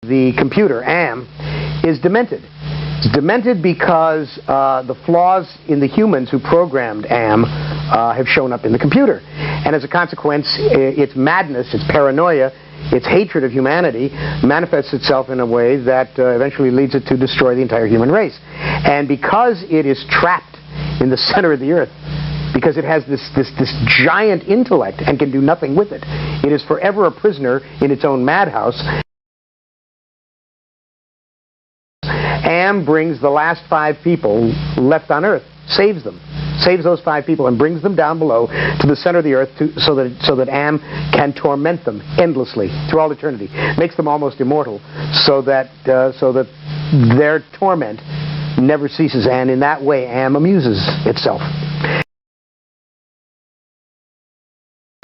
The computer, AM, is demented. It's demented because the flaws in the humans who programmed AM have shown up in the computer. And as a consequence, its madness, its paranoia, its hatred of humanity manifests itself in a way that eventually leads it to destroy the entire human race. And because it is trapped in the center of the earth, because it has this giant intellect and can do nothing with it, it is forever a prisoner in its own madhouse. AM brings the last 5 people left on Earth, saves them, saves those 5 people and brings them down below to the center of the Earth so that AM can torment them endlessly through all eternity, makes them almost immortal, so that their torment never ceases, and in that way AM amuses itself.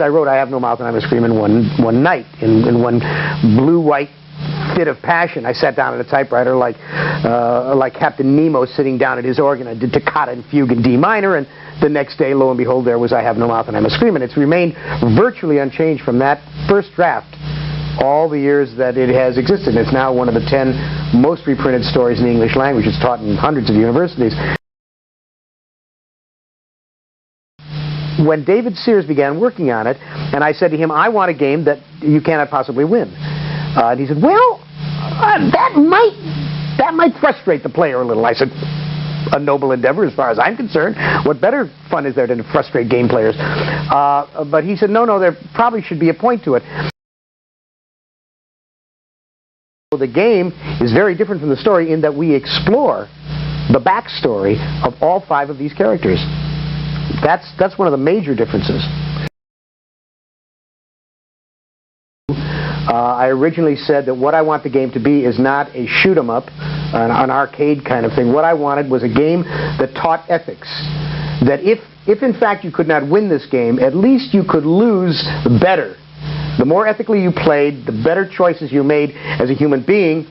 I wrote I Have No Mouth and I'm a Screamin' one night in one blue-white fit of passion. I sat down at a typewriter like Captain Nemo sitting down at his organ. I did Toccata and Fugue in D minor, and the next day, lo and behold, there was I Have No Mouth and I'm a Screamin'. It's remained virtually unchanged from that first draft all the years that it has existed. It's now one of the 10 most reprinted stories in the English language. It's taught in hundreds of universities. When David Sears began working on it, and I said to him, I want a game that you cannot possibly win. And he said, well, that might frustrate the player a little. I said, a noble endeavor as far as I'm concerned. What better fun is there than to frustrate game players? But he said, no, there probably should be a point to it. The game is very different from the story in that we explore the backstory of all 5 of these characters. That's one of the major differences. I originally said that what I want the game to be is not a shoot-'em-up, an arcade kind of thing. What I wanted was a game that taught ethics. That if in fact you could not win this game, at least you could lose better. The more ethically you played, the better choices you made as a human being,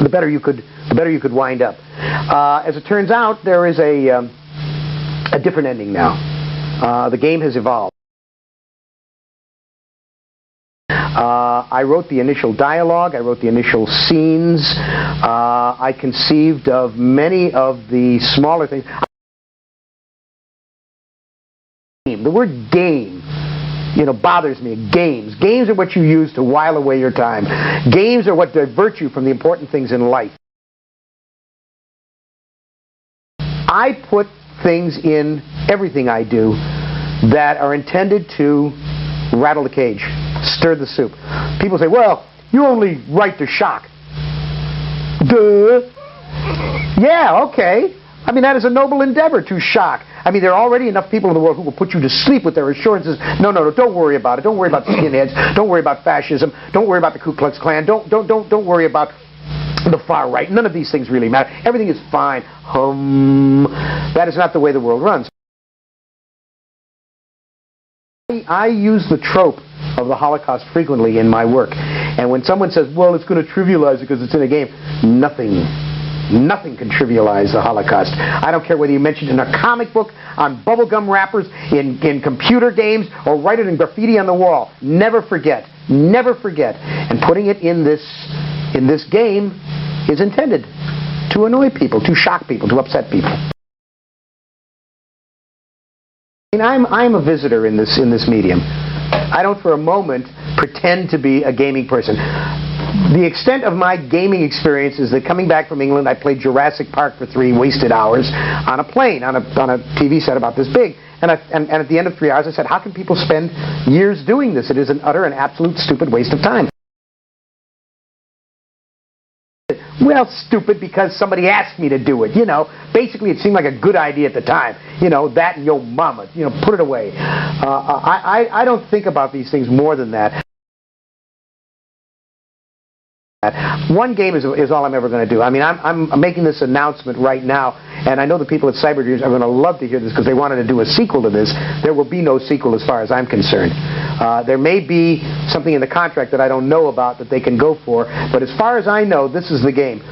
the better you could wind up. As it turns out, there is a different ending now. The game has evolved. I wrote the initial dialogue, I wrote the initial scenes, I conceived of many of the smaller things. The word game, bothers me. Games. Games are what you use to while away your time. Games are what divert you from the important things in life. I put things in everything I do that are intended to rattle the cage, stir the soup. People say, well, you only write to shock. Duh. Yeah, okay. I mean, that is a noble endeavor, to shock. I mean, there are already enough people in the world who will put you to sleep with their assurances. No, don't worry about it. Don't worry about skinheads. Don't worry about fascism. Don't worry about the Ku Klux Klan. Don't worry about the far right. None of these things really matter. Everything is fine. That is not the way the world runs. I use the trope of the Holocaust frequently in my work. And when someone says, well, it's going to trivialize it because it's in a game, nothing can trivialize the Holocaust. I don't care whether you mention it in a comic book, on bubblegum wrappers, in computer games, or write it in graffiti on the wall. Never forget. Never forget. And putting it in this game is intended to annoy people, to shock people, to upset people. I'm a visitor in this medium. I don't for a moment pretend to be a gaming person. The extent of my gaming experience is that coming back from England, I played Jurassic Park for 3 wasted hours on a plane, on a TV set about this big. And at the end of 3 hours, I said, how can people spend years doing this? It is an utter and absolute stupid waste of time. Well, stupid because somebody asked me to do it, Basically, it seemed like a good idea at the time. That and yo mama, put it away. I don't think about these things more than that. One game is all I'm ever going to do. I mean, I'm making this announcement right now, and I know the people at Cybergears are going to love to hear this because they wanted to do a sequel to this. There will be no sequel as far as I'm concerned. There may be something in the contract that I don't know about that they can go for, but as far as I know, this is the game.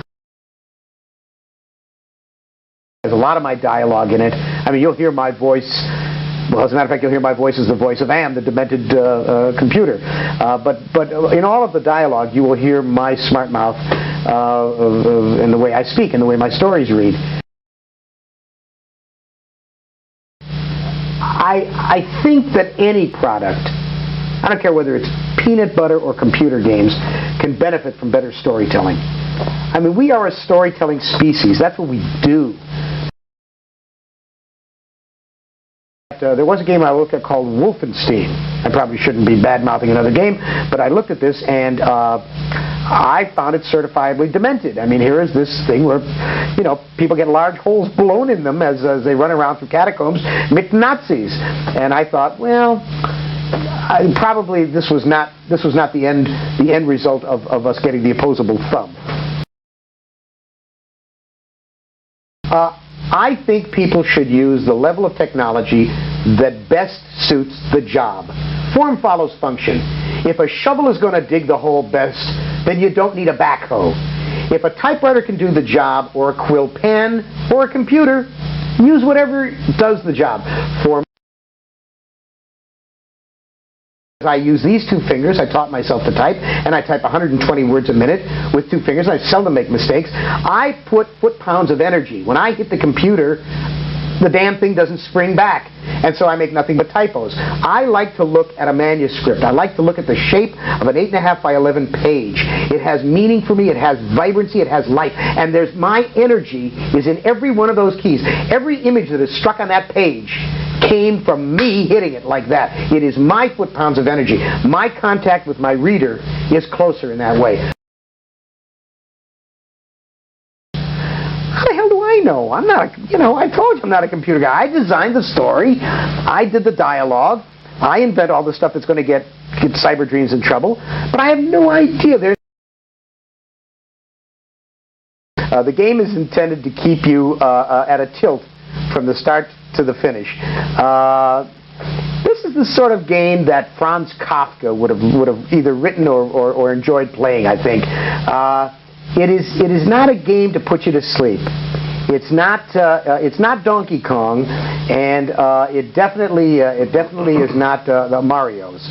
There's a lot of my dialogue in it. I mean, you'll hear my voice Well, as a matter of fact, you'll hear my voice as the voice of Am, the demented computer. But in all of the dialogue, you will hear my smart mouth in the way I speak, in the way my stories read. I think that any product, I don't care whether it's peanut butter or computer games, can benefit from better storytelling. I mean, we are a storytelling species. That's what we do. There was a game I looked at called Wolfenstein. I probably shouldn't be bad-mouthing another game, but I looked at this and I found it certifiably demented. I mean, here is this thing where, you know, people get large holes blown in them as they run around through catacombs, Nazis. And I thought, well, probably this was not the end result of us getting the opposable thumb. I think people should use the level of technology that best suits the job. Form follows function. If a shovel is going to dig the hole best, then you don't need a backhoe. If a typewriter can do the job, or a quill pen, or a computer, use whatever does the job. For I use these two fingers. I taught myself to type, and I type 120 words a minute with two fingers. I seldom make mistakes. I put foot-pounds of energy. When I hit the computer, the damn thing doesn't spring back, and so I make nothing but typos. I like to look at a manuscript. I like to look at the shape of an 8.5 by 11 page. It has meaning for me. It has vibrancy. It has life. And my energy is in every one of those keys. Every image that is struck on that page came from me hitting it like that. It is my foot-pounds of energy. My contact with my reader is closer in that way. How the hell do I know? I'm not I told you I'm not a computer guy. I designed the story. I did the dialogue. I invent all the stuff that's going to get Cyber Dreams in trouble. But I have no idea. The game is intended to keep you at a tilt from the start to the finish. This is the sort of game that Franz Kafka would have either written or enjoyed playing, I think. It is not a game to put you to sleep. It's not Donkey Kong, and it definitely is not the Mario's.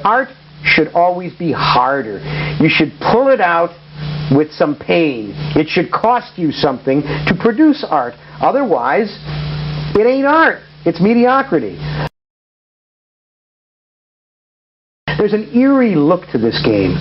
Art should always be harder. You should pull it out with some pain. It should cost you something to produce art. Otherwise, it ain't art. It's mediocrity. There's an eerie look to this game.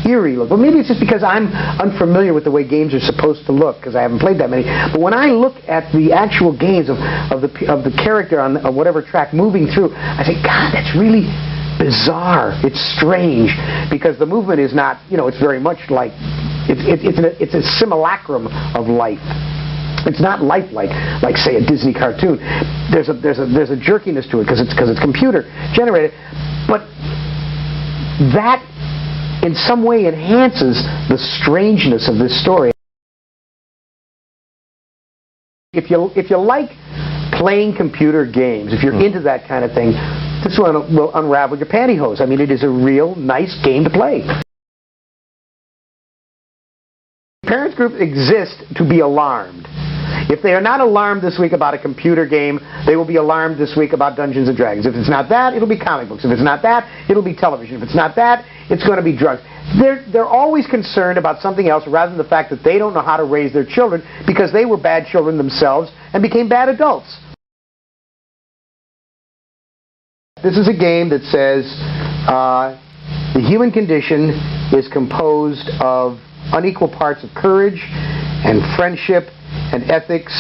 Eerie look. Well, maybe it's just because I'm unfamiliar with the way games are supposed to look, because I haven't played that many. But when I look at the actual games of the character on whatever track moving through, I think, God, that's really bizarre. It's strange, because the movement is not, it's very much like, it's a simulacrum of life. It's not lifelike, like say a Disney cartoon. There's a jerkiness to it because it's computer generated, but that in some way enhances the strangeness of this story. If you like playing computer games, if you're into that kind of thing, this one will unravel your pantyhose. I mean, it is a real nice game to play. Parents groups exist to be alarmed. If they are not alarmed this week about a computer game, they will be alarmed this week about Dungeons and Dragons. If it's not that, it'll be comic books. If it's not that, it'll be television. If it's not that, it's going to be drugs. They're always concerned about something else rather than the fact that they don't know how to raise their children because they were bad children themselves and became bad adults. This is a game that says the human condition is composed of unequal parts of courage and friendship and ethics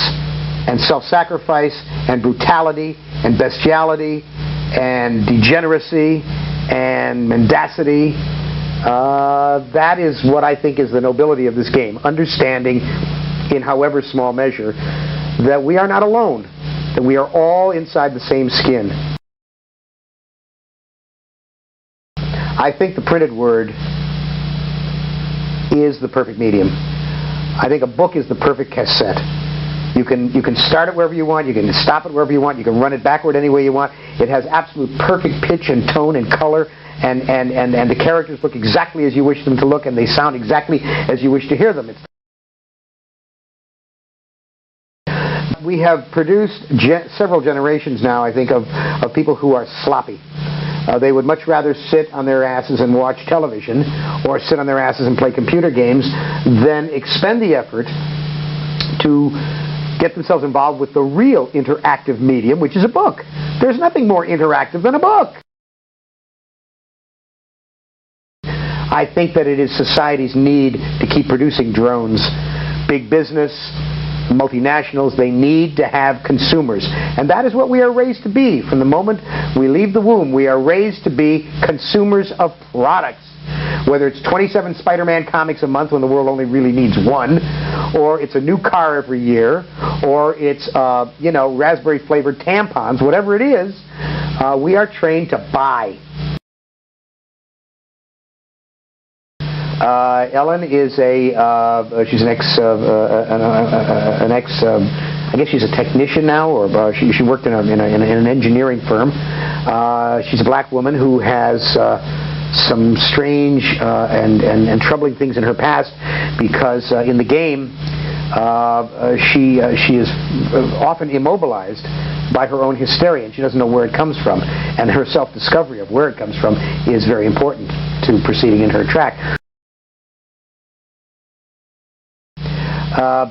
and self-sacrifice and brutality and bestiality and degeneracy and mendacity. That is what I think is the nobility of this game. Understanding, in however small measure, that we are not alone, that we are all inside the same skin. I think the printed word is the perfect medium. I think a book is the perfect cassette. You can start it wherever you want, you can stop it wherever you want, you can run it backward any way you want. It has absolute perfect pitch and tone and color, and the characters look exactly as you wish them to look, and they sound exactly as you wish to hear them. we have produced several generations now, I think, of people who are sloppy. They would much rather sit on their asses and watch television or sit on their asses and play computer games than expend the effort to get themselves involved with the real interactive medium, which is a book. There's nothing more interactive than a book. I think that it is society's need to keep producing drones. Big business, multinationals, they need to have consumers. And that is what we are raised to be. From the moment we leave the womb, we are raised to be consumers of products. Whether it's 27 Spider-Man comics a month when the world only really needs one, or it's a new car every year, or it's, raspberry-flavored tampons, whatever it is, we are trained to buy. Ellen is she's I guess she's a technician now, or she worked in an engineering firm. She's a black woman who has some strange and troubling things in her past, because in the game she is often immobilized by her own hysteria, and she doesn't know where it comes from, and her self-discovery of where it comes from is very important to proceeding in her track.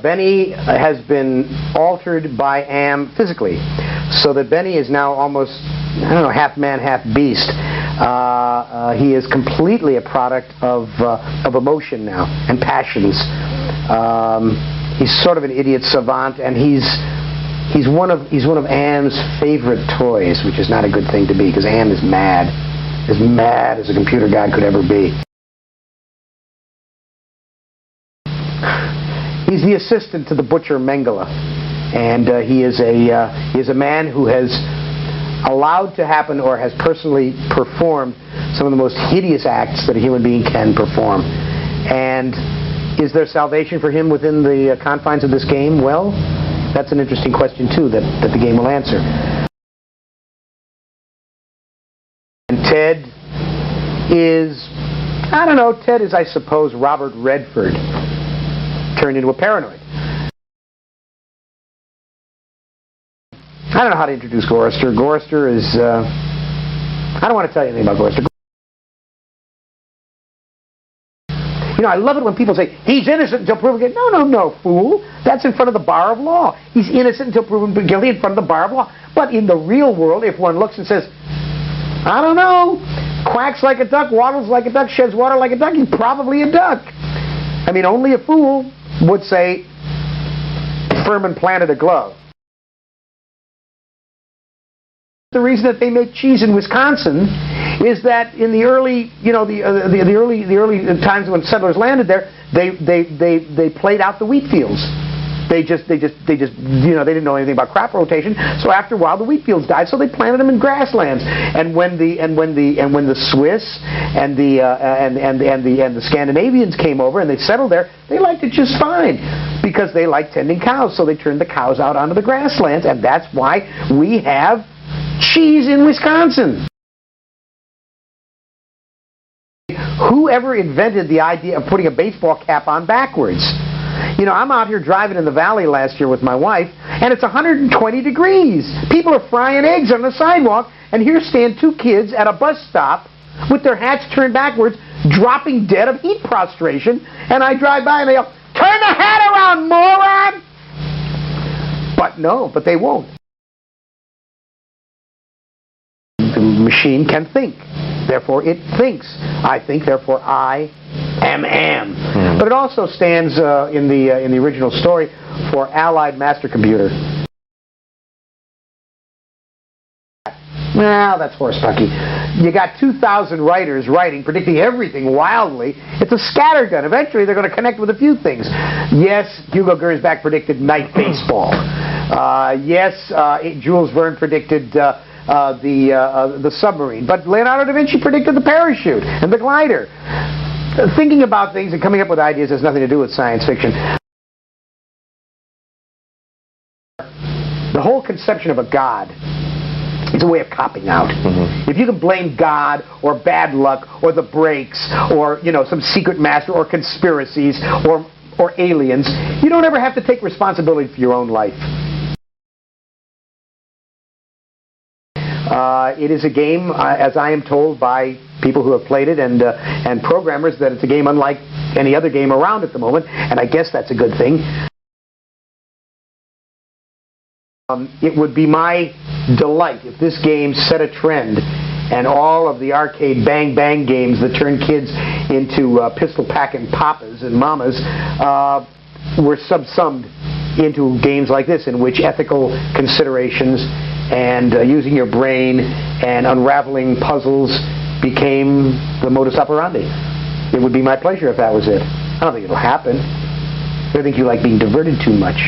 Benny has been altered by Am physically, so that Benny is now almost, half man, half beast. He is completely a product of emotion now and passions. He's sort of an idiot savant, and he's one of Am's favorite toys, which is not a good thing to be, because Am is mad as a computer god could ever be. He's the assistant to the butcher Mengele, and he is a man who has allowed to happen or has personally performed some of the most hideous acts that a human being can perform. And is there salvation for him within the confines of this game? Well, that's an interesting question too that the game will answer. And Ted is, Ted is, I suppose, Robert Redford turned into a paranoid. I don't know how to introduce Gorrister. Gorrister is, I don't want to tell you anything about Gorrister. I love it when people say, he's innocent until proven guilty. No, fool. That's in front of the bar of law. He's innocent until proven guilty in front of the bar of law. But in the real world, if one looks and says, I don't know, quacks like a duck, waddles like a duck, sheds water like a duck, he's probably a duck. Only a fool would say, Furman planted a glove. The reason that they make cheese in Wisconsin is that in the early, the early times when settlers landed there, they played out the wheat fields. They didn't know anything about crop rotation. So after a while, the wheat fields died. So they planted them in grasslands. And when the Swiss and the Scandinavians came over and they settled there, they liked it just fine because they liked tending cows. So they turned the cows out onto the grasslands, and that's why we have cheese in Wisconsin. Whoever invented the idea of putting a baseball cap on backwards? I'm out here driving in the valley last year with my wife, and it's 120 degrees. People are frying eggs on the sidewalk, and here stand two kids at a bus stop with their hats turned backwards, dropping dead of heat prostration, and I drive by and they yell, "Turn the hat around, moron!" But they won't. The machine can think. Therefore, it thinks. I think, therefore, I am. But it also stands in the original story for Allied Master Computer. Well, that's horsepucky. You got 2,000 writers writing, predicting everything wildly. It's a scattergun. Eventually, they're going to connect with a few things. Yes, Hugo Gernsback predicted night baseball. Yes, Jules Verne predicted the submarine. But Leonardo da Vinci predicted the parachute and the glider. Thinking about things and coming up with ideas has nothing to do with science fiction. The whole conception of a god is a way of copping out. If you can blame God or bad luck or the breaks or some secret master or conspiracies or aliens, you don't ever have to take responsibility for your own life. It is a game, as I am told by people who have played it and programmers, that it's a game unlike any other game around at the moment, and I guess that's a good thing. It would be my delight if this game set a trend and all of the arcade bang-bang games that turn kids into pistol-packing papas and mamas were subsumed into games like this, in which ethical considerations and using your brain and unraveling puzzles became the modus operandi. It would be my pleasure if that was it. I don't think it'll happen. I think you like being diverted too much.